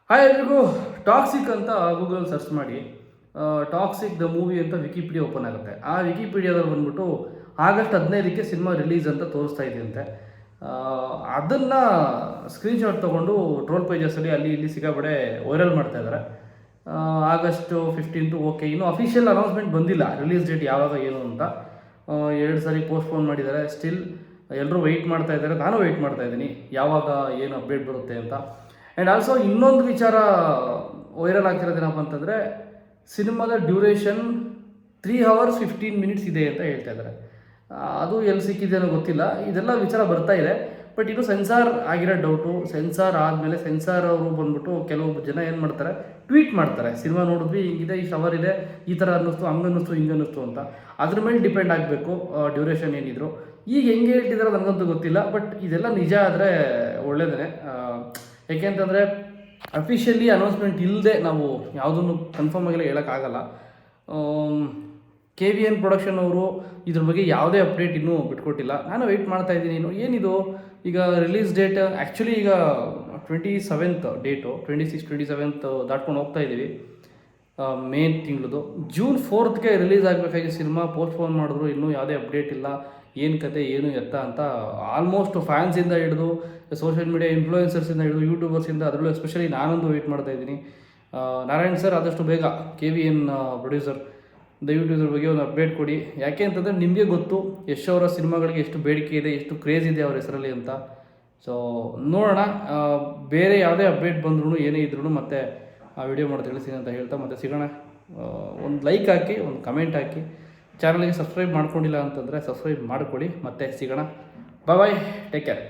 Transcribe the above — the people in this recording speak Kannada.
ಹಾಯ್ ಎಲ್ರಿಗೂ. ಟಾಕ್ಸಿಕ್ ಅಂತ ಗೂಗಲ್ ಸರ್ಚ್ ಮಾಡಿ, ಟಾಕ್ಸಿಕ್ ದ ಮೂವಿ ಅಂತ ವಿಕಿಪೀಡಿಯಾ ಓಪನ್ ಆಗುತ್ತೆ. ಆ ವಿಕಿಪೀಡಿಯಾದಲ್ಲಿ ಬಂದ್ಬಿಟ್ಟು ಆಗಸ್ಟ್ 15ಕ್ಕೆ ಸಿನಿಮಾ ರಿಲೀಸ್ ಅಂತ ತೋರಿಸ್ತಾ ಇದೆಯಂತೆ. ಅದನ್ನು ಸ್ಕ್ರೀನ್ಶಾಟ್ ತೊಗೊಂಡು ಟ್ರೋಲ್ ಪೇಜಸಲ್ಲಿ ಅಲ್ಲಿ ಇಲ್ಲಿ ಸಿಕ್ಕಾಪಡೆ ವೈರಲ್ ಮಾಡ್ತಾ ಇದ್ದಾರೆ. ಆಗಸ್ಟ್ 15 ಓಕೆ, ಇನ್ನೂ ಅಫಿಷಿಯಲ್ ಅನೌನ್ಸ್ಮೆಂಟ್ ಬಂದಿಲ್ಲ ರಿಲೀಸ್ ಡೇಟ್ ಯಾವಾಗ ಏನು ಅಂತ. 2 ಸಾರಿ ಪೋಸ್ಟ್ಪೋನ್ ಮಾಡಿದ್ದಾರೆ. ಸ್ಟಿಲ್ ಎಲ್ಲರೂ ವೆಯ್ಟ್ ಮಾಡ್ತಾ ಇದ್ದಾರೆ, ನಾನು ವೆಯ್ಟ್ ಮಾಡ್ತಾ ಇದ್ದೀನಿ ಯಾವಾಗ ಏನು ಅಪ್ಡೇಟ್ ಬರುತ್ತೆ ಅಂತ. ಆ್ಯಂಡ್ ಆಲ್ಸೋ ಇನ್ನೊಂದು ವಿಚಾರ ವೈರಲ್ ಆಗ್ತಿರೋದೇನಪ್ಪ ಅಂತಂದರೆ, ಸಿನಿಮಾದ ಡ್ಯೂರೇಷನ್ 3 hours 15 minutes ಇದೆ ಅಂತ ಹೇಳ್ತಾ ಇದ್ದಾರೆ. ಅದು ಎಲ್ಲಿ ಸಿಕ್ಕಿದೆ ಅನ್ನೋ ಗೊತ್ತಿಲ್ಲ. ಇದೆಲ್ಲ ವಿಚಾರ ಬರ್ತಾ ಇದೆ. ಬಟ್ ಇದು ಸೆನ್ಸಾರ್ ಆಗಿರೋ ಡೌಟು. ಸೆನ್ಸಾರ್ ಆದಮೇಲೆ ಸೆನ್ಸಾರ್ ಅವರು ಬಂದ್ಬಿಟ್ಟು ಕೆಲವು ಜನ ಏನು ಮಾಡ್ತಾರೆ, ಟ್ವೀಟ್ ಮಾಡ್ತಾರೆ, ಸಿನಿಮಾ ನೋಡಿದ್ವಿ, ಹಿಂಗಿದೆ, ಇಷ್ಟು ಅವರ್ ಇದೆ, ಈ ಥರ ಅನ್ನಿಸ್ತು, ಹಂಗನ್ನಿಸ್ತು, ಹಿಂಗನ್ನಿಸ್ತು ಅಂತ. ಅದ್ರ ಮೇಲೆ ಡಿಪೆಂಡ್ ಆಗಬೇಕು ಡ್ಯೂರೇಷನ್ ಏನಿದ್ರು. ಈಗ ಹೆಂಗೆ ಹೇಳ್ತಿದಾರೋ ನನಗಂತೂ ಗೊತ್ತಿಲ್ಲ. ಬಟ್ ಇದೆಲ್ಲ ನಿಜ ಆದರೆ ಒಳ್ಳೆಯದೇ. ಯಾಕೆಂತಂದರೆ ಅಫಿಷಿಯಲಿ ಅನೌನ್ಸ್ಮೆಂಟ್ ಇಲ್ಲದೆ ನಾವು ಯಾವುದನ್ನು ಕನ್ಫರ್ಮ್ ಆಗಿಲ್ಲ ಹೇಳೋಕ್ಕಾಗಲ್ಲ. KVN ಪ್ರೊಡಕ್ಷನ್ ಅವರು ಇದ್ರ ಬಗ್ಗೆ ಯಾವುದೇ ಅಪ್ಡೇಟ್ ಇನ್ನೂ ಬಿಟ್ಕೊಟ್ಟಿಲ್ಲ. ನಾನು ವೆಯ್ಟ್ ಮಾಡ್ತಾ ಇದ್ದೀನಿ. ಏನಿದು ಈಗ ರಿಲೀಸ್ ಡೇಟ್ ಆ್ಯಕ್ಚುಲಿ ಈಗ 27th ಡೇಟು, 26, 27 ದಾಟ್ಕೊಂಡು ಹೋಗ್ತಾ ಇದ್ದೀವಿ. ಮೇ ತಿಂಗಳದು June 4th ರಿಲೀಸ್ ಆಗಬೇಕಾಗಿ ಸಿನಿಮಾ ಪೋಸ್ಟ್ಪೋನ್ ಮಾಡಿದ್ರು. ಇನ್ನೂ ಯಾವುದೇ ಅಪ್ಡೇಟ್ ಇಲ್ಲ, ಏನು ಕತೆ ಏನು ಎತ್ತ ಅಂತ. ಆಲ್ಮೋಸ್ಟ್ ಫ್ಯಾನ್ಸಿಂದ ಹಿಡಿದು ಸೋಷಿಯಲ್ ಮೀಡಿಯಾ ಇನ್ಫ್ಲೂಯೆನ್ಸರ್ಸಿಂದ ಹಿಡಿದು ಯೂಟ್ಯೂಬರ್ಸಿಂದ, ಅದರಲ್ಲೂ ಎಸ್ಪೆಷಲಿ ನಾನೊಂದು ವೆಯ್ಟ್ ಮಾಡ್ತಾ ಇದ್ದೀನಿ. ನಾರಾಯಣ್ ಸರ್ ಆದಷ್ಟು ಬೇಗ KVN ಪ್ರೊಡ್ಯೂಸರ್ ದಯವಿಟ್ಟು ಇದ್ರ ಬಗ್ಗೆ ಒಂದು ಅಪ್ಡೇಟ್ ಕೊಡಿ. ಯಾಕೆ ಅಂತಂದರೆ ನಿಮಗೆ ಗೊತ್ತು ಯಶ್ ಅವರ ಸಿನಿಮಾಗಳಿಗೆ ಎಷ್ಟು ಬೇಡಿಕೆ ಇದೆ, ಎಷ್ಟು ಕ್ರೇಜ್ ಇದೆ ಅವ್ರ ಹೆಸರಲ್ಲಿ ಅಂತ. ಸೊ ನೋಡೋಣ, ಬೇರೆ ಯಾವುದೇ ಅಪ್ಡೇಟ್ ಬಂದ್ರೂ ಏನೇ ಇದ್ರೂ ಮತ್ತೆ ಆ ವಿಡಿಯೋ ಮಾಡಿ ತಿಳಿಸ್ತೀನಿ ಅಂತ ಹೇಳ್ತಾ ಮತ್ತೆ ಸಿಗೋಣ. ಒಂದು ಲೈಕ್ ಹಾಕಿ, ಒಂದು ಕಮೆಂಟ್ ಹಾಕಿ, ಚಾನಲ್ಗೆ ಸಬ್ಸ್ಕ್ರೈಬ್ ಮಾಡ್ಕೊಂಡಿಲ್ಲ ಅಂತಂದರೆ ಸಬ್ಸ್ಕ್ರೈಬ್ ಮಾಡಿಕೊಡಿ. ಮತ್ತೆ ಸಿಗೋಣ. ಬಾಯ್, ಟೇಕ್ ಕೇರ್.